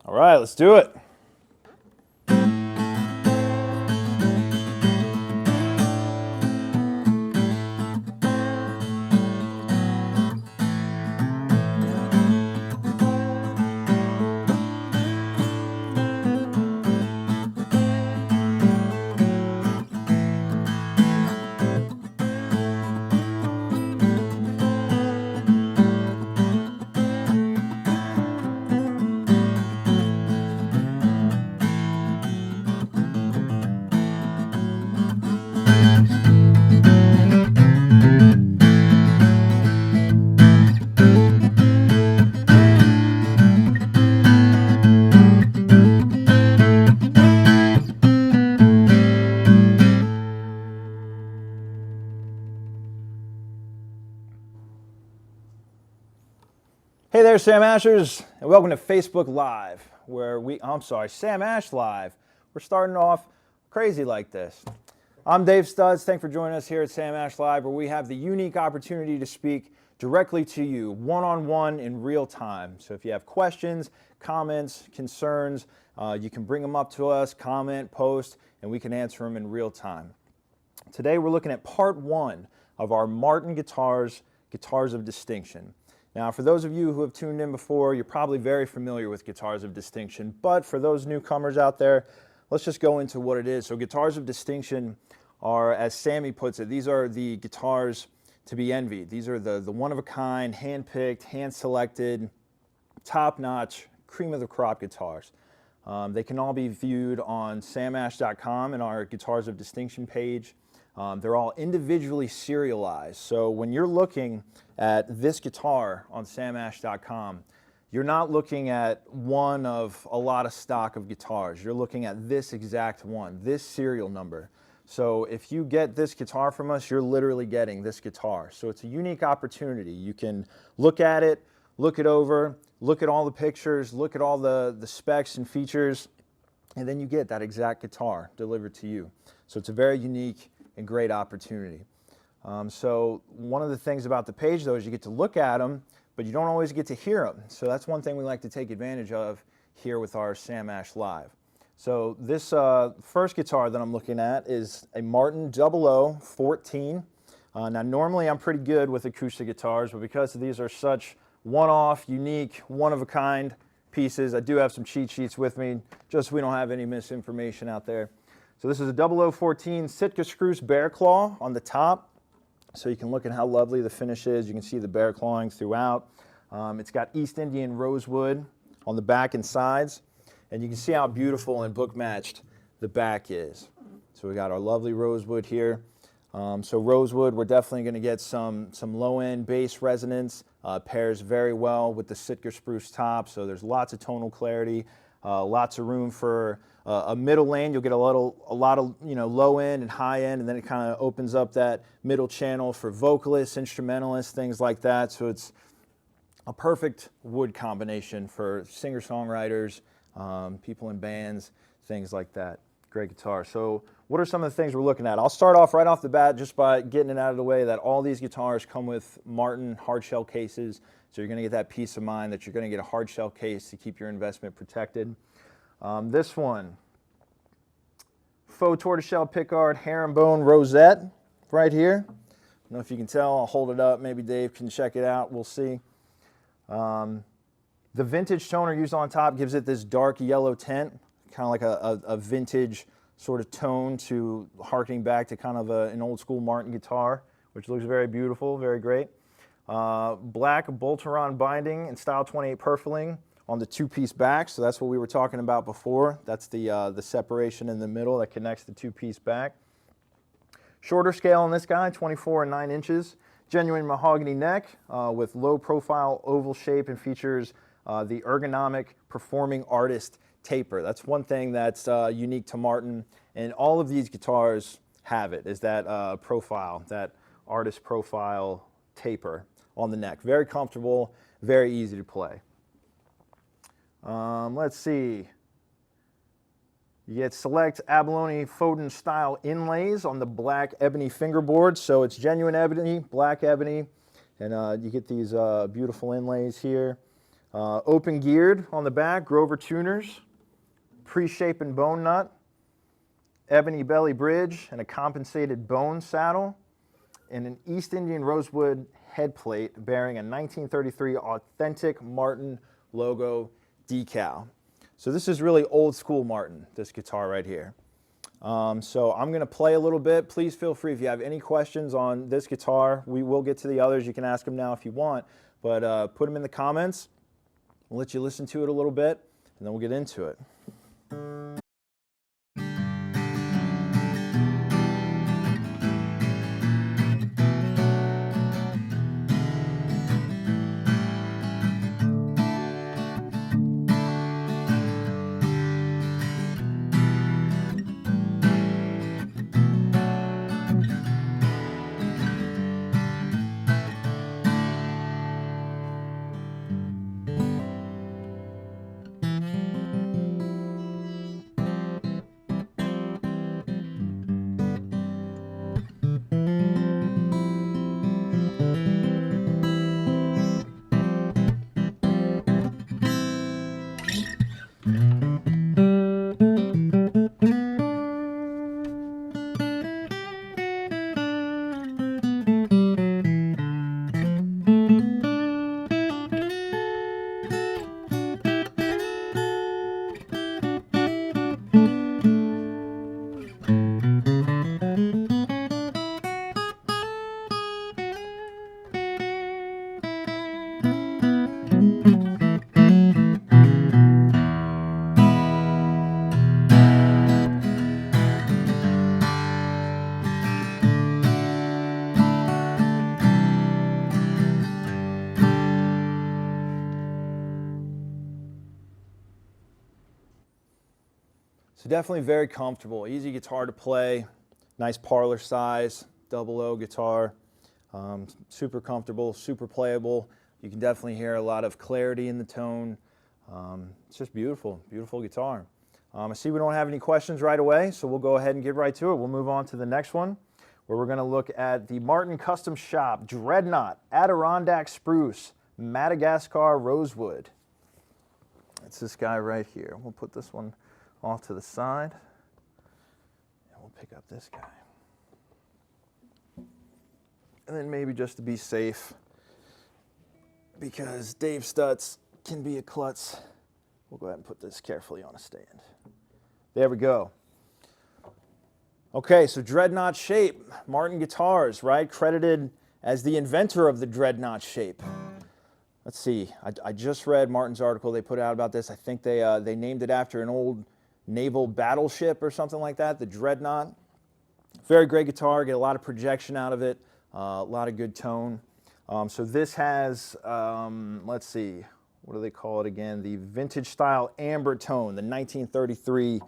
All right, let's do it. Hey there, Sam Ashers, and welcome to Facebook Live, where Sam Ash Live. We're starting off crazy like this. I'm Dave Stutts. Thanks for joining us here at Sam Ash Live, where we have the unique opportunity to speak directly to you, one-on-one in real time. So if you have questions, comments, concerns, you can bring them up to us, comment, post, and we can answer them in real time. Today we're looking at part one of our Martin Guitars of Distinction. Now, for those of you who have tuned in before, you're probably very familiar with Guitars of Distinction, but for those newcomers out there, let's just go into what it is. So Guitars of Distinction are, as Sammy puts it, these are the guitars to be envied. These are the one-of-a-kind, hand-picked, hand-selected, top-notch, cream-of-the-crop guitars. They can all be viewed on samash.com and our Guitars of Distinction page. They're all individually serialized. So when you're looking at this guitar on samash.com, you're not looking at one of a lot of stock of guitars. You're looking at this exact one, this serial number. So if you get this guitar from us, you're literally getting this guitar. So it's a unique opportunity. You can look at it, look it over, look at all the pictures, look at all the specs and features, and then you get that exact guitar delivered to you. So it's a very unique and great opportunity. So one of the things about the page, though, is you get to look at them, but you don't always get to hear them. So that's one thing we like to take advantage of here with our Sam Ash Live. So this first guitar that I'm looking at is a Martin 0014. Now normally I'm pretty good with acoustic guitars, but because these are such one-off, unique, one-of-a-kind pieces, I do have some cheat sheets with me, just so we don't have any misinformation out there. So this is a 0014 Sitka Spruce Bearclaw on the top. So you can look at how lovely the finish is. You can see the bear clawing throughout. It's got East Indian rosewood on the back and sides. And you can see how beautiful and book matched the back is. So we got our lovely rosewood here. So rosewood, we're definitely going to get some low-end bass resonance. Pairs very well with the Sitka Spruce top. So there's lots of tonal clarity, lots of room for a middle lane. You'll get a lot of low end and high end, and then it kind of opens up that middle channel for vocalists, instrumentalists, things like that. So it's a perfect wood combination for singer-songwriters, people in bands, things like that. Great guitar. So what are some of the things we're looking at? I'll start off right off the bat just by getting it out of the way that all these guitars come with Martin hardshell cases. So you're going to get that peace of mind that you're going to get a hardshell case to keep your investment protected. This one, faux tortoiseshell pickguard herringbone rosette right here. I don't know if you can tell. I'll hold it up. Maybe Dave can check it out. We'll see. The vintage toner used on top gives it this dark yellow tint, kind of like a vintage sort of tone to harkening back to kind of an old school Martin guitar, which looks very beautiful, very great. Black Bolteron binding and style 28 purfling on the two-piece back, so that's what we were talking about before. That's the separation in the middle that connects the two-piece back. Shorter scale on this guy, 24 and 9 inches. Genuine mahogany neck with low-profile oval shape and features the ergonomic performing artist taper. That's one thing that's unique to Martin, and all of these guitars have it, is that profile, that artist profile taper on the neck. Very comfortable, very easy to play. Let's see. You get select abalone Foden style inlays on the black ebony fingerboard. So it's genuine ebony, black ebony, and you get these beautiful inlays here. Open geared on the back, Grover tuners, pre-shapen bone nut, ebony belly bridge, and a compensated bone saddle, and an East Indian rosewood head plate bearing a 1933 authentic Martin logo decal. So this is really old school Martin, this guitar right here. So I'm going to play a little bit. Please feel free if you have any questions on this guitar. We will get to the others. You can ask them now if you want, but put them in the comments. We'll let you listen to it a little bit, and then we'll get into it. So definitely very comfortable, easy guitar to play, nice parlor size, double O guitar, super comfortable, super playable. You can definitely hear a lot of clarity in the tone. It's just beautiful, beautiful guitar. I see we don't have any questions right away, so we'll go ahead and get right to it. We'll move on to the next one, where we're going to look at the Martin Custom Shop Dreadnought Adirondack Spruce Madagascar Rosewood. It's this guy right here. We'll put this one off to the side, and we'll pick up this guy. And then maybe just to be safe, because Dave Stutts can be a klutz, we'll go ahead and put this carefully on a stand. There we go. Okay, so Dreadnought shape, Martin Guitars, right? Credited as the inventor of the Dreadnought shape. Let's see, I just read Martin's article they put out about this. I think they named it after an old naval battleship or something like that, the Dreadnought. Very great guitar, get a lot of projection out of it, a lot of good tone. So this has, let's see, what do they call it again? The vintage style Ambertone, the 1933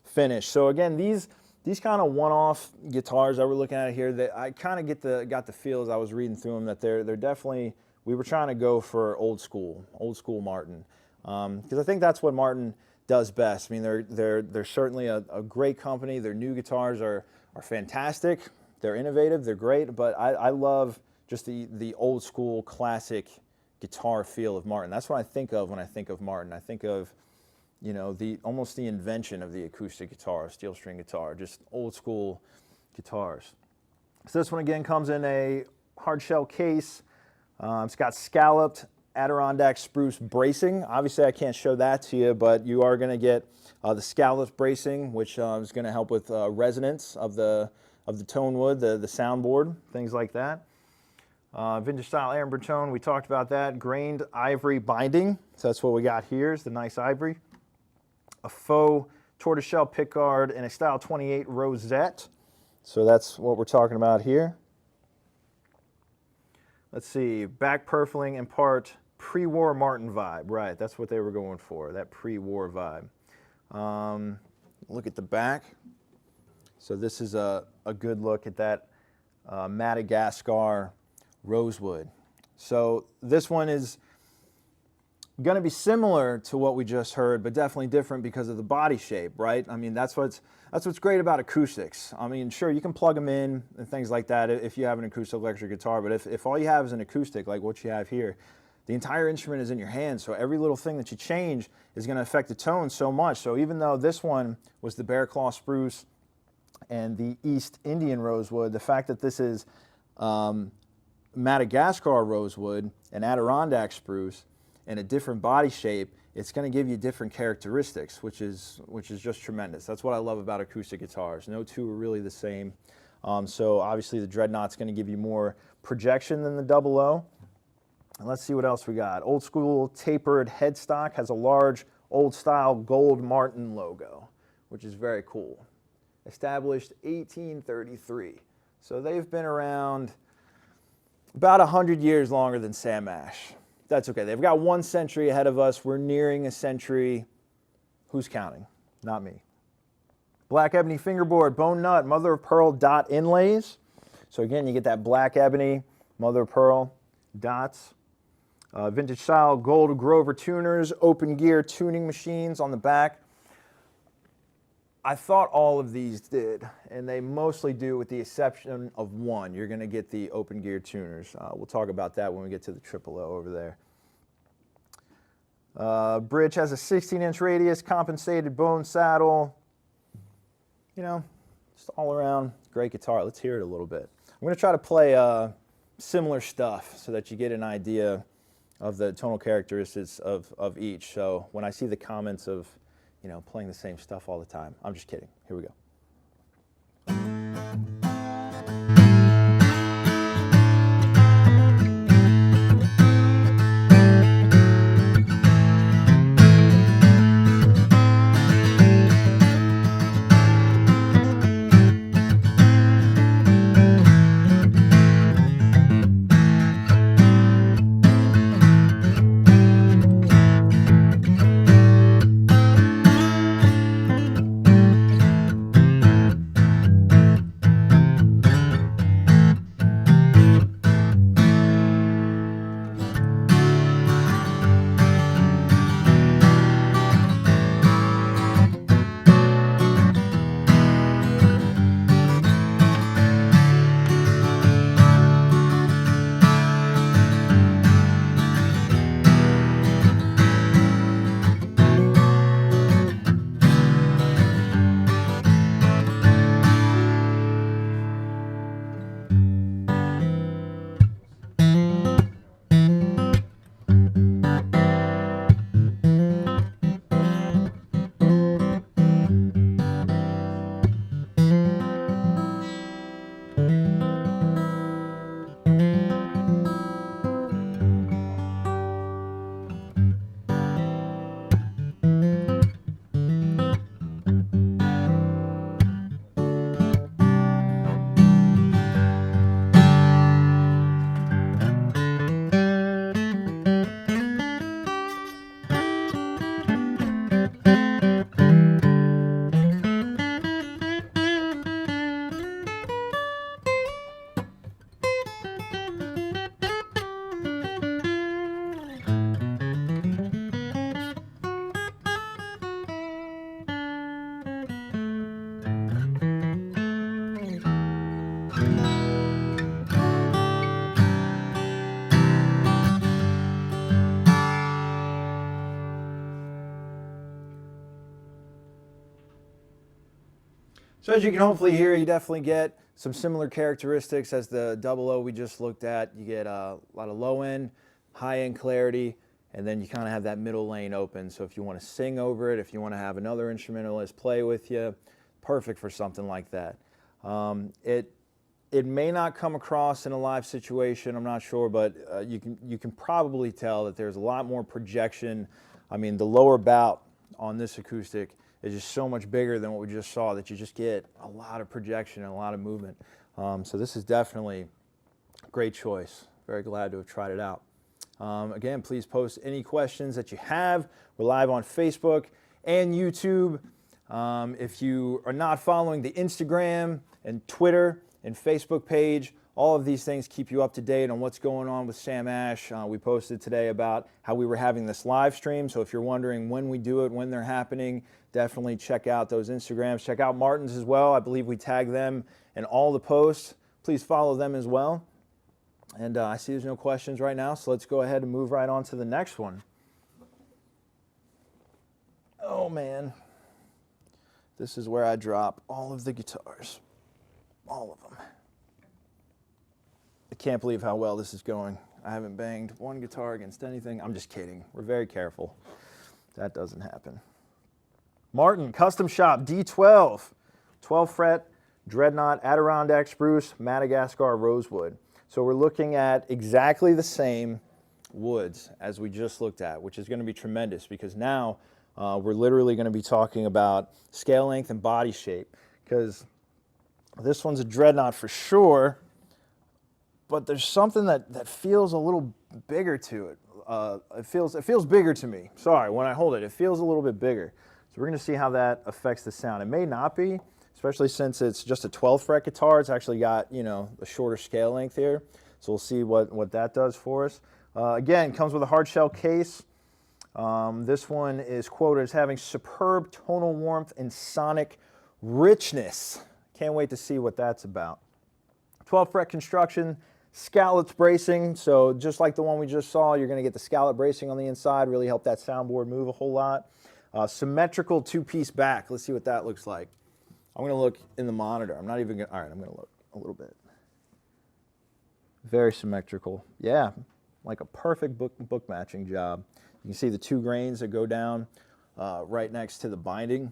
finish. So again, these kind of one-off guitars that we're looking at here, that I kind of got the feel as I was reading through them that they're definitely, we were trying to go for old school Martin, because I think that's what Martin does best. I mean, they're certainly a great company. Their new guitars are fantastic. They're innovative. They're great. But I love just the old school classic guitar feel of Martin. That's what I think of when I think of Martin. I think of, you know, almost the invention of the acoustic guitar, steel string guitar, just old school guitars. So this one again comes in a hard shell case. It's got scalloped Adirondack spruce bracing. Obviously I can't show that to you, but you are going to get the scalloped bracing, which is going to help with resonance of the tone wood, the soundboard, things like that. Vintage style Ambertone, we talked about that. Grained ivory binding, so that's what we got here, is the nice ivory. A faux tortoiseshell pickguard and a style 28 rosette. So that's what we're talking about here. Let's see, back purfling impart pre-war Martin vibe. Right, that's what they were going for, that pre-war vibe. Look at the back. So this is a good look at that Madagascar Rosewood. So this one is going to be similar to what we just heard, but definitely different because of the body shape, right? I mean, that's what's great about acoustics. I mean, sure, you can plug them in and things like that if you have an acoustic electric guitar, but if all you have is an acoustic like what you have here, the entire instrument is in your hand, so every little thing that you change is going to affect the tone so much. So even though this one was the Bearclaw Spruce and the East Indian Rosewood, the fact that this is Madagascar Rosewood and Adirondack Spruce and a different body shape, it's going to give you different characteristics, which is just tremendous. That's what I love about acoustic guitars. No two are really the same. So obviously the Dreadnought's going to give you more projection than the Double O. And let's see what else we got. Old school tapered headstock, has a large old style gold Martin logo, which is very cool. Established 1833. So they've been around about 100 years longer than Sam Ash. That's okay. They've got 1 century ahead of us. We're nearing a century. Who's counting? Not me. Black ebony fingerboard, bone nut, mother of pearl dot inlays. So again, you get that black ebony, mother of pearl dots. Vintage style gold Grover tuners, open gear tuning machines on the back. I thought all of these did, and they mostly do with the exception of one. You're going to get the open gear tuners. We'll talk about that when we get to the Triple O over there. Bridge has a 16-inch radius, compensated bone saddle. You know, just all around great guitar. Let's hear it a little bit. I'm going to try to play similar stuff so that you get an idea of the tonal characteristics of each. So when I see the comments of, you know, playing the same stuff all the time, I'm just kidding. Here we go. So as you can hopefully hear, you definitely get some similar characteristics as the Double O we just looked at. You get a lot of low end, high end clarity, and then you kind of have that middle lane open. So if you want to sing over it, if you want to have another instrumentalist play with you, perfect for something like that. It may not come across in a live situation, I'm not sure, but you can probably tell that there's a lot more projection. I mean, the lower bout on this acoustic is just so much bigger than what we just saw that you just get a lot of projection and a lot of movement. So this is definitely a great choice. Very glad to have tried it out. Again, please post any questions that you have. We're live on Facebook and YouTube. If you are not following the Instagram and Twitter and Facebook page, all of these things keep you up to date on what's going on with Sam Ash. We posted today about how we were having this live stream, so if you're wondering when we do it, when they're happening, definitely check out those Instagrams. Check out Martin's as well. I believe we tag them in all the posts. Please follow them as well. And I see there's no questions right now, so let's go ahead and move right on to the next one. Oh man, this is where I drop all of the guitars, all of them. I can't believe how well this is going. I haven't banged one guitar against anything. I'm just kidding. We're very careful. That doesn't happen. Martin, Custom Shop, D12, 12 fret, Dreadnought, Adirondack, Spruce, Madagascar, Rosewood. So we're looking at exactly the same woods as we just looked at, which is going to be tremendous because now we're literally going to be talking about scale length and body shape, because this one's a Dreadnought for sure, but there's something that feels a little bigger to it. It feels bigger to me. Sorry, when I hold it, it feels a little bit bigger. So we're going to see how that affects the sound. It may not be, especially since it's just a 12 fret guitar. It's actually got, you know, a shorter scale length here. So we'll see what that does for us. Again, comes with a hard shell case. This one is quoted as having superb tonal warmth and sonic richness. Can't wait to see what that's about. 12 fret construction, scallops bracing. So just like the one we just saw, you're going to get the scallop bracing on the inside, really help that soundboard move a whole lot. Symmetrical two-piece back. Let's see what that looks like. I'm going to look in the monitor. I'm not even going to, all right, I'm going to look a little bit. Very symmetrical. Yeah, like a perfect book matching job. You can see the two grains that go down right next to the binding,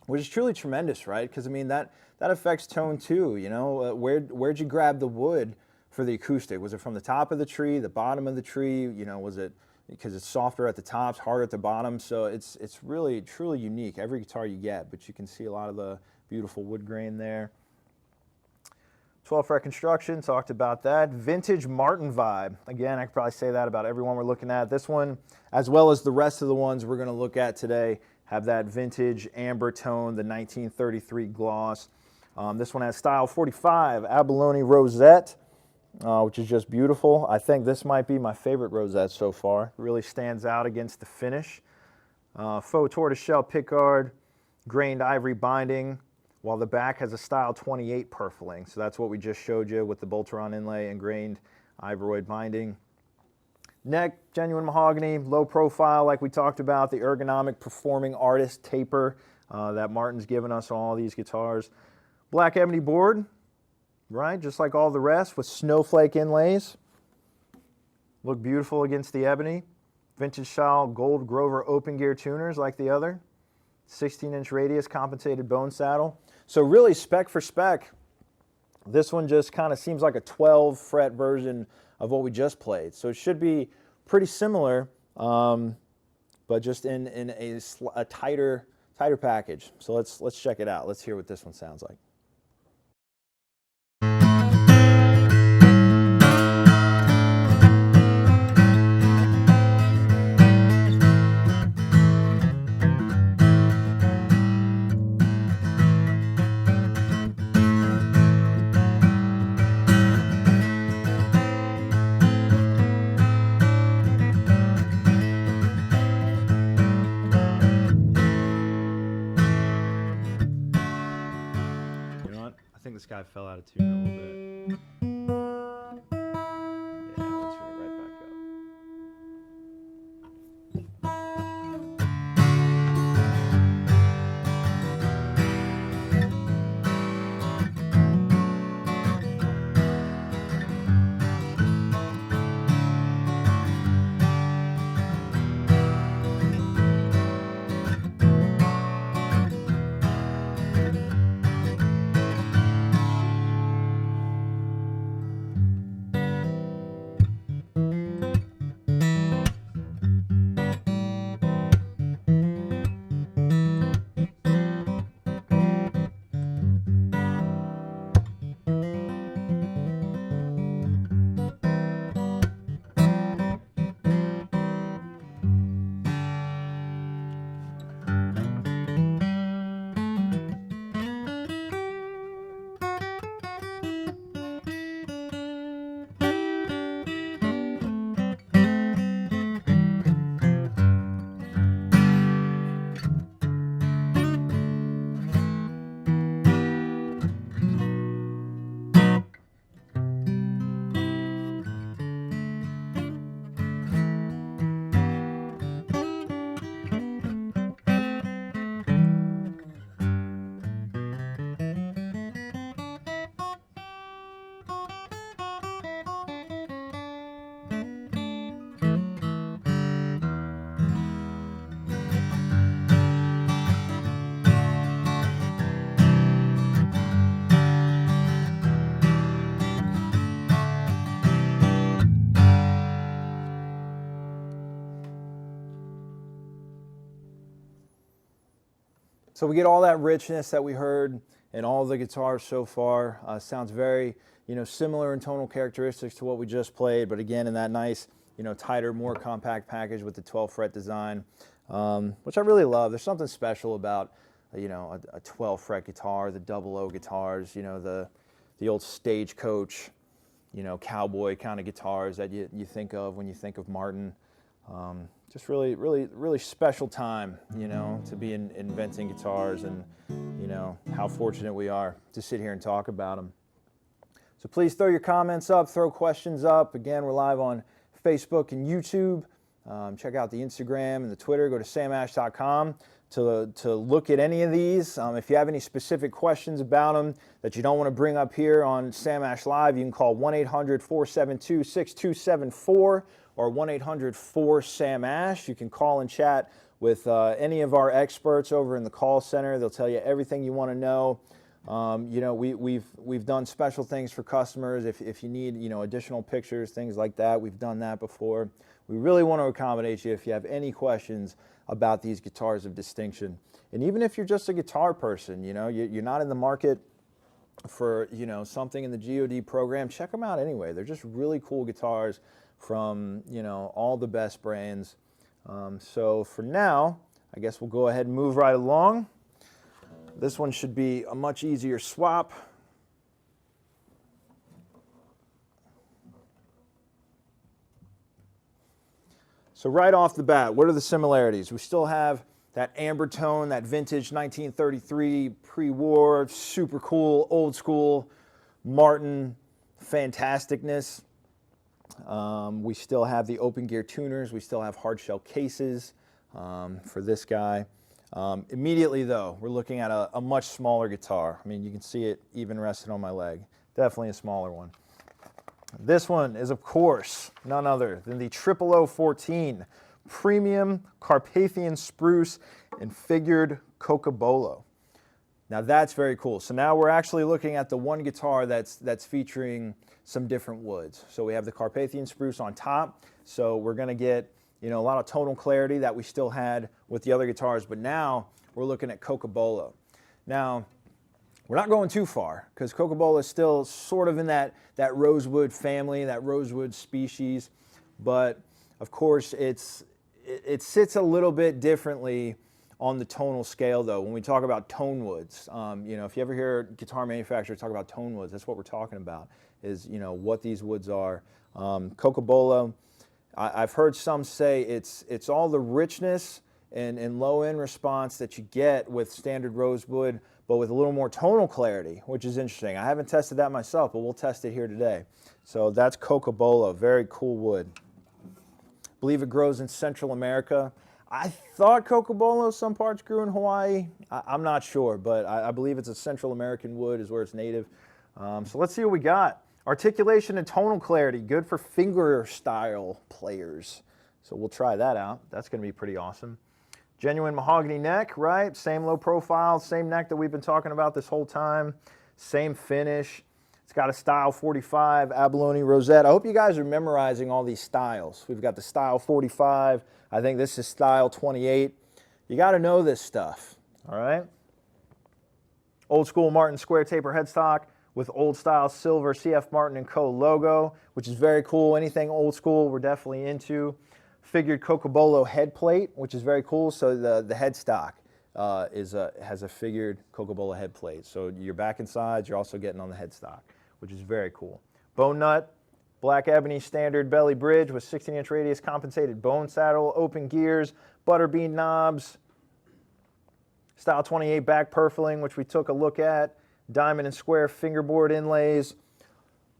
which is truly tremendous, right? Because, I mean, that affects tone too, you know. Where'd you grab the wood for the acoustic? Was it from the top of the tree, the bottom of the tree? You know, was it because it's softer at the tops, harder at the bottom? So it's really, truly unique, every guitar you get, but you can see a lot of the beautiful wood grain there. 12 fret construction, talked about that. Vintage Martin vibe. Again, I could probably say that about every one we're looking at. This one, as well as the rest of the ones we're going to look at today, have that vintage Ambertone, the 1933 gloss. This one has style 45, abalone rosette, which is just beautiful. I think this might be my favorite rosette so far. It really stands out against the finish. Faux tortoiseshell pickguard, grained ivory binding, while the back has a style 28 purfling. So that's what we just showed you with the Bolteron inlay and grained ivory binding. Neck, genuine mahogany, low profile like we talked about, the ergonomic performing artist taper that Martin's given us on all these guitars. Black ebony board, right, just like all the rest, with snowflake inlays. Look beautiful against the ebony. Vintage style gold Grover open gear tuners like the other. 16-inch radius compensated bone saddle. So really spec for spec, this one just kind of seems like a 12 fret version of what we just played. So it should be pretty similar, but just in a tighter package. So let's check it out. Let's hear what this one sounds like. I think this guy fell out of tune a little bit. Yeah, let's tune it right back up. So we get all that richness that we heard in all the guitars so far. Sounds very, similar in tonal characteristics to what we just played, but again, in that nice, tighter, more compact package with the 12 fret design, which I really love. There's something special about, a 12 fret guitar, the double O guitars, the old Stagecoach, cowboy kind of guitars that you think of when you think of Martin. Just really, really, really special time, to be inventing guitars, and, how fortunate we are to sit here and talk about them. So please throw your comments up, throw questions up. Again, we're live on Facebook and YouTube. Check out the Instagram and the Twitter. Go to samash.com to look at any of these. If you have any specific questions about them that you don't want to bring up here on Sam Ash Live, you can call 1-800-472-6274 or 1-800-4SAM-ASH. You can call and chat with any of our experts over in the call center. They'll tell you everything you want to know. We've done special things for customers. If you need, additional pictures, things like that, we've done that before. We really want to accommodate you if you have any questions about these guitars of distinction. And even if you're just a guitar person, you're not in the market for, something in the GOD program, check them out anyway. They're just really cool guitars from, all the best brands. So for now, I guess we'll go ahead and move right along. This one should be a much easier swap. So right off the bat, what are the similarities? We still have that Ambertone, that vintage 1933 pre-war, super cool, old school Martin fantasticness. We still have the open gear tuners. We still have hard shell cases for this guy. Immediately though, we're looking at a much smaller guitar. I mean, you can see it even resting on my leg. Definitely a smaller one. This one is, of course, none other than the 00014 Premium Carpathian Spruce and Figured Cocobolo. Now that's very cool. So now we're actually looking at the one guitar that's featuring some different woods. So we have the Carpathian Spruce on top. So we're going to get, a lot of tonal clarity that we still had with the other guitars, but now we're looking at Cocobolo. Now, we're not going too far because Cocobolo is still sort of in that Rosewood family, that Rosewood species, but of course it sits a little bit differently on the tonal scale though. When we talk about tone woods, if you ever hear guitar manufacturers talk about tone woods, that's what we're talking about, is what these woods are. Cocobolo, I've heard some say it's all the richness and low end response that you get with standard Rosewood, but with a little more tonal clarity, which is interesting. I haven't tested that myself, but we'll test it here today. So that's Cocobolo, very cool wood. I believe it grows in Central America. I thought Cocobolo, some parts grew in Hawaii. I'm not sure, but I believe it's a Central American wood is where it's native. So let's see what we got. Articulation and tonal clarity, good for finger style players. So we'll try that out. That's gonna be pretty awesome. Genuine mahogany neck, right? Same low profile, same neck that we've been talking about this whole time. Same finish. It's got a style 45 abalone rosette. I hope you guys are memorizing all these styles. We've got the style 45. I think this is style 28. You got to know this stuff, all right? Old school Martin square taper headstock with old style silver CF Martin & Co. logo, which is very cool. Anything old school we're definitely into. Figured Cocobolo head plate, which is very cool. So the headstock has a figured Cocobolo head plate. So your back and sides, you're also getting on the headstock, which is very cool. Bone nut, black ebony standard belly bridge with 16-inch radius compensated bone saddle, open gears, butterbean knobs, style 28 back purfling, which we took a look at, diamond and square fingerboard inlays.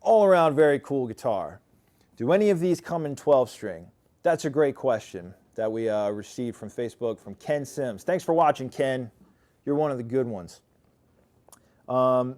All around very cool guitar. Do any of these come in 12 string? That's a great question that we received from Facebook from Ken Sims. Thanks for watching, Ken. You're one of the good ones.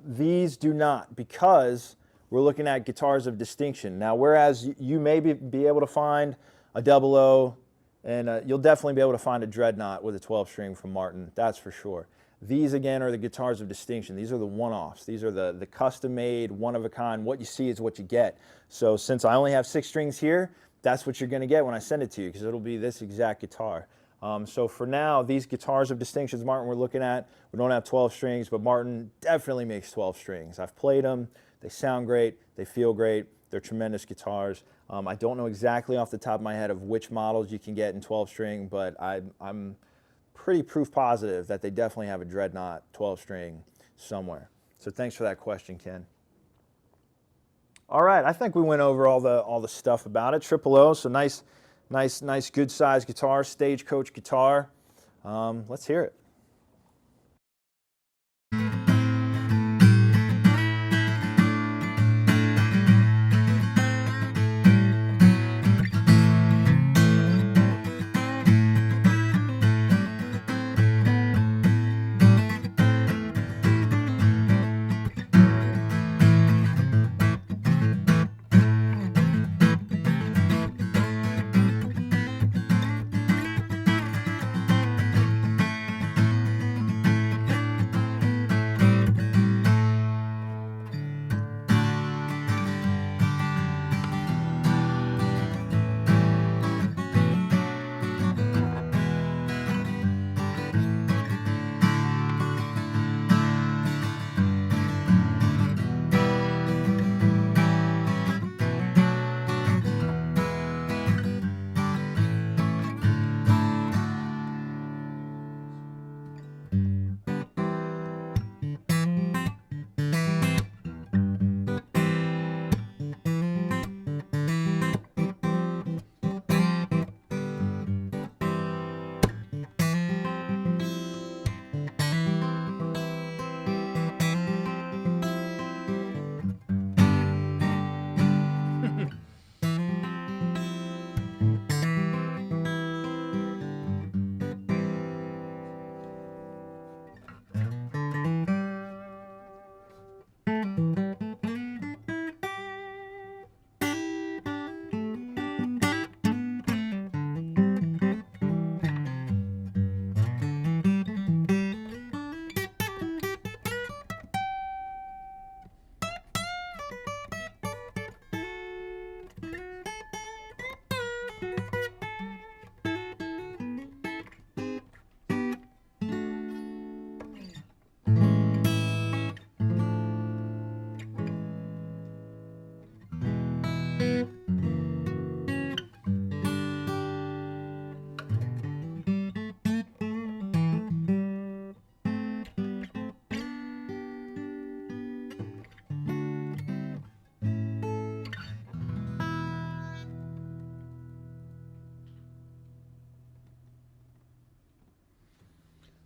These do not, because we're looking at guitars of distinction. Now, whereas you may be able to find a double O, and you'll definitely be able to find a Dreadnought with a 12 string from Martin, that's for sure. These, again, are the guitars of distinction. These are the one-offs. These are the custom-made, one-of-a-kind. What you see is what you get. So since I only have 6 strings here, that's what you're going to get when I send it to you, because it'll be this exact guitar. So for now, these guitars of distinctions, Martin, we're looking at, we don't have 12 strings, but Martin definitely makes 12 strings. I've played them. They sound great. They feel great. They're tremendous guitars. I don't know exactly off the top of my head of which models you can get in 12 string, but I'm pretty proof positive that they definitely have a Dreadnought 12 string somewhere. So thanks for that question, Ken. All right, I think we went over all the stuff about it. Triple O, so nice, good size guitar, Stagecoach guitar. Let's hear it.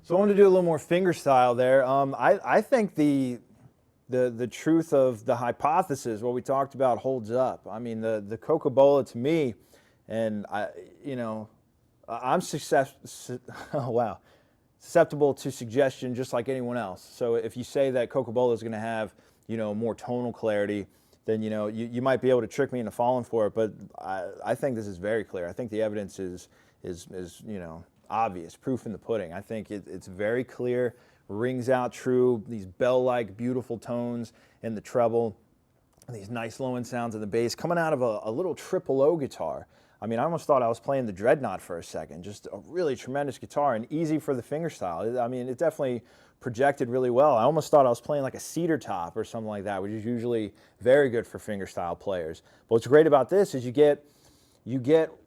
So I wanted to do a little more fingerstyle there. I think the truth of the hypothesis, what we talked about, holds up. I mean, the Cocobolo to me, and I'm susceptible to suggestion just like anyone else. So if you say that Cocobolo is going to have more tonal clarity, then you might be able to trick me into falling for it. But I think this is very clear. I think the evidence is obvious, proof in the pudding. I think it's very clear, rings out true, these bell-like beautiful tones in the treble, these nice low-end sounds in the bass coming out of a little triple O guitar. I mean, I almost thought I was playing the Dreadnought for a second. Just a really tremendous guitar and easy for the fingerstyle. I mean, it definitely projected really well. I almost thought I was playing like a cedar top or something like that, which is usually very good for fingerstyle players. But what's great about this is you get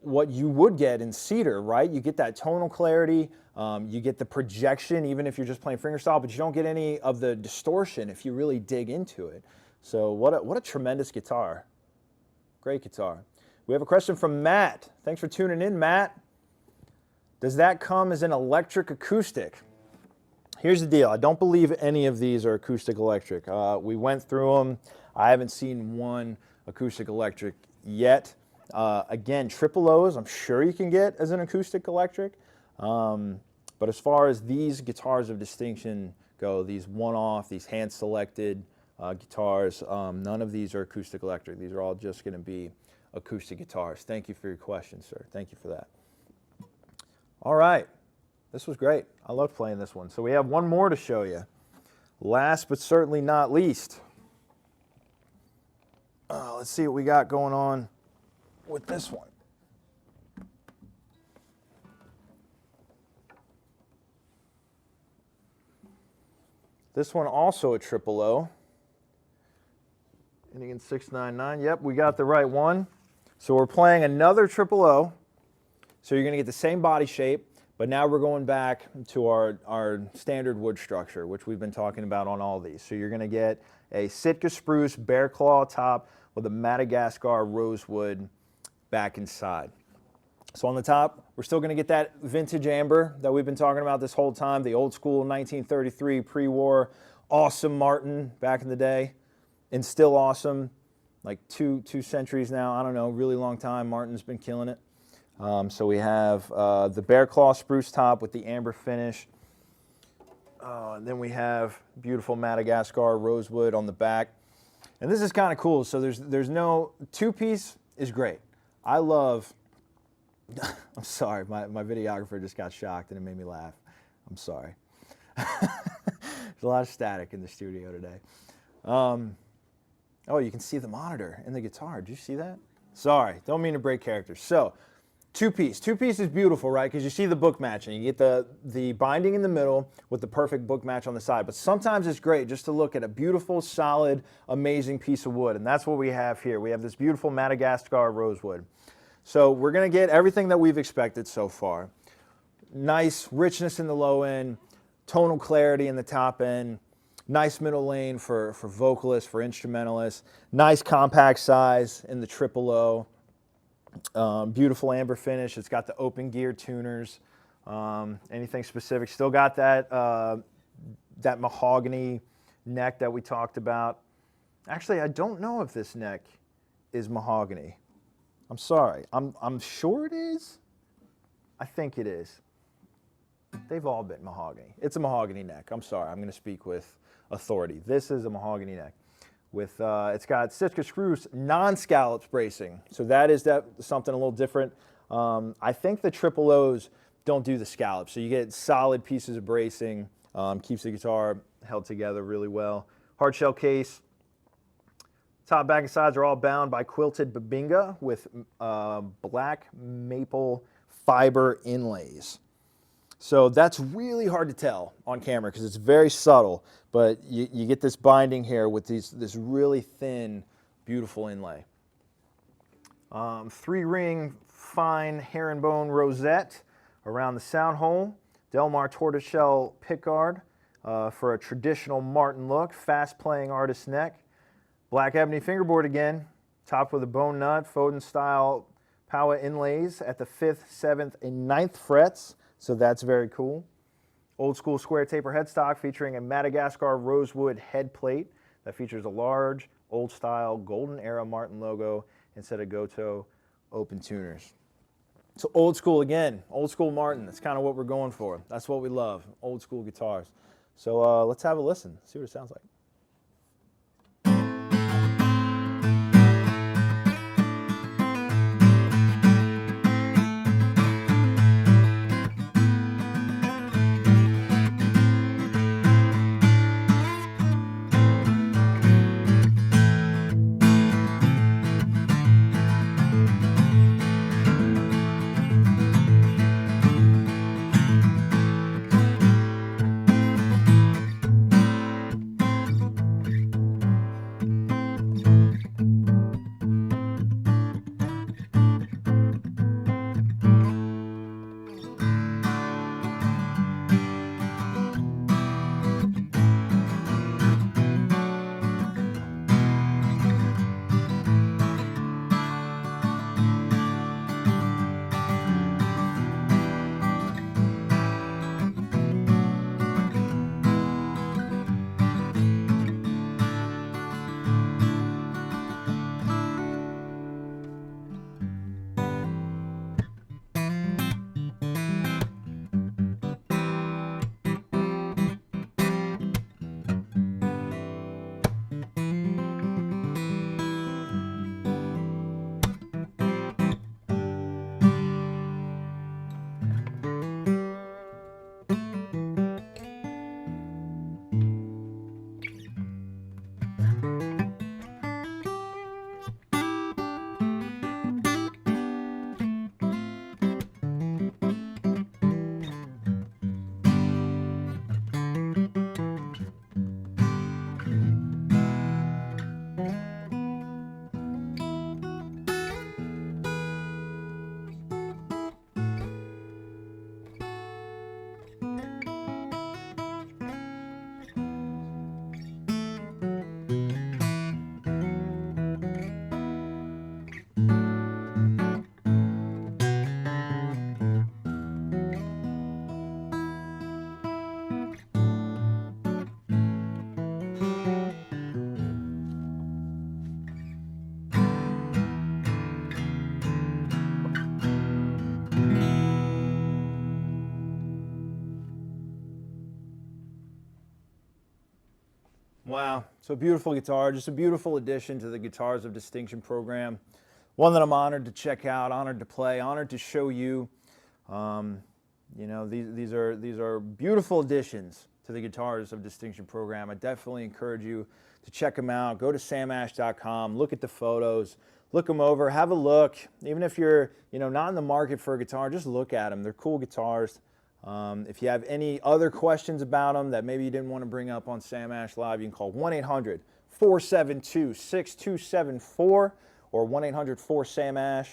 what you would get in cedar, right? You get that tonal clarity, you get the projection, even if you're just playing fingerstyle, but you don't get any of the distortion if you really dig into it. So what a tremendous guitar. Great guitar. We have a question from Matt. Thanks for tuning in, Matt. Does that come as an electric acoustic? Here's the deal. I don't believe any of these are acoustic electric. We went through them. I haven't seen one acoustic electric yet. Again, triple O's, I'm sure you can get as an acoustic electric. But as far as these guitars of distinction go, these one-off, these hand-selected guitars, none of these are acoustic electric. These are all just going to be acoustic guitars. Thank you for your question, sir. Thank you for that. All right. This was great. I love playing this one. So we have one more to show you. Last but certainly not least. Let's see what we got going on with this one. This one also a triple O. Ending in 699. Yep, we got the right one. So we're playing another triple O. So you're going to get the same body shape, but now we're going back to our standard wood structure, which we've been talking about on all these. So you're going to get a Sitka Spruce Bearclaw top with a Madagascar Rosewood back inside. So on the top, we're still going to get that vintage amber that we've been talking about this whole time, the old school 1933 pre-war awesome Martin back in the day, and still awesome, like two centuries now. I don't know, really long time. Martin's been killing it. So we have the Bearclaw Spruce top with the amber finish. And then we have beautiful Madagascar Rosewood on the back. And this is kind of cool. So there's no, two-piece is great. I love, I'm sorry, my videographer just got shocked and it made me laugh. I'm sorry. There's a lot of static in the studio today. Oh, you can see the monitor and the guitar. Did you see that? Sorry, don't mean to break characters. So, two-piece. Two-piece is beautiful, right? Because you see the book matching. You get the binding in the middle with the perfect book match on the side. But sometimes it's great just to look at a beautiful, solid, amazing piece of wood. And that's what we have here. We have this beautiful Madagascar Rosewood. So we're going to get everything that we've expected so far. Nice richness in the low end, tonal clarity in the top end, nice middle lane for vocalists, for instrumentalists, nice compact size in the triple O. Beautiful amber finish. It's got the open gear tuners. Anything specific? Still got that that mahogany neck that we talked about. Actually, I don't know if this neck is mahogany. I'm sorry. I'm sure it is. I think it is. They've all been mahogany. It's a mahogany neck. I'm sorry. I'm going to speak with authority. This is a mahogany neck. With it's got Sitka Spruce non-scallops bracing, so that is something a little different. I think the triple O's don't do the scallops, so you get solid pieces of bracing. Keeps the guitar held together really well. Hard shell case. Top, back, and sides are all bound by quilted babinga with black maple fiber inlays. So that's really hard to tell on camera because it's very subtle, but you get this binding here with this really thin, beautiful inlay. 3-ring fine herringbone rosette around the sound hole. Delmar tortoiseshell pickguard for a traditional Martin look. Fast playing artist neck. Black ebony fingerboard again, topped with a bone nut, Foden style Powa inlays at the 5th, 7th, and 9th frets. So that's very cool. Old school square taper headstock featuring a Madagascar Rosewood head plate that features a large, old style, golden era Martin logo instead of Goto open tuners. So old school again, old school Martin. That's kind of what we're going for. That's what we love, old school guitars. So let's have a listen, see what it sounds like. Wow, so beautiful guitar, just a beautiful addition to the Guitars of Distinction program. One that I'm honored to check out, honored to play, honored to show you. You know, these are beautiful additions to the Guitars of Distinction program. I definitely encourage you to check them out. Go to samash.com, look at the photos, look them over, have a look. Even if you're, you know, not in the market for a guitar, just look at them. They're cool guitars. If you have any other questions about them that maybe you didn't want to bring up on Sam Ash Live, you can call 1-800-472-6274 or 1-800-4SAM-ASH.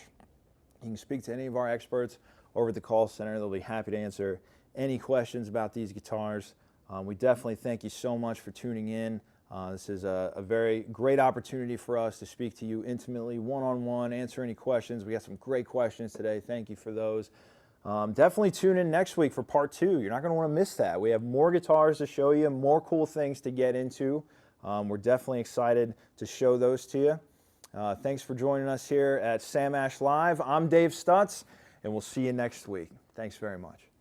You can speak to any of our experts over at the call center. They'll be happy to answer any questions about these guitars. We definitely thank you so much for tuning in. This is a very great opportunity for us to speak to you intimately, one-on-one, answer any questions. We got some great questions today. Thank you for those. Definitely tune in next week for part 2. You're not going to want to miss that. We have more guitars to show you, more cool things to get into. We're definitely excited to show those to you. Thanks for joining us here at Sam Ash Live. I'm Dave Stutts, and we'll see you next week. Thanks very much.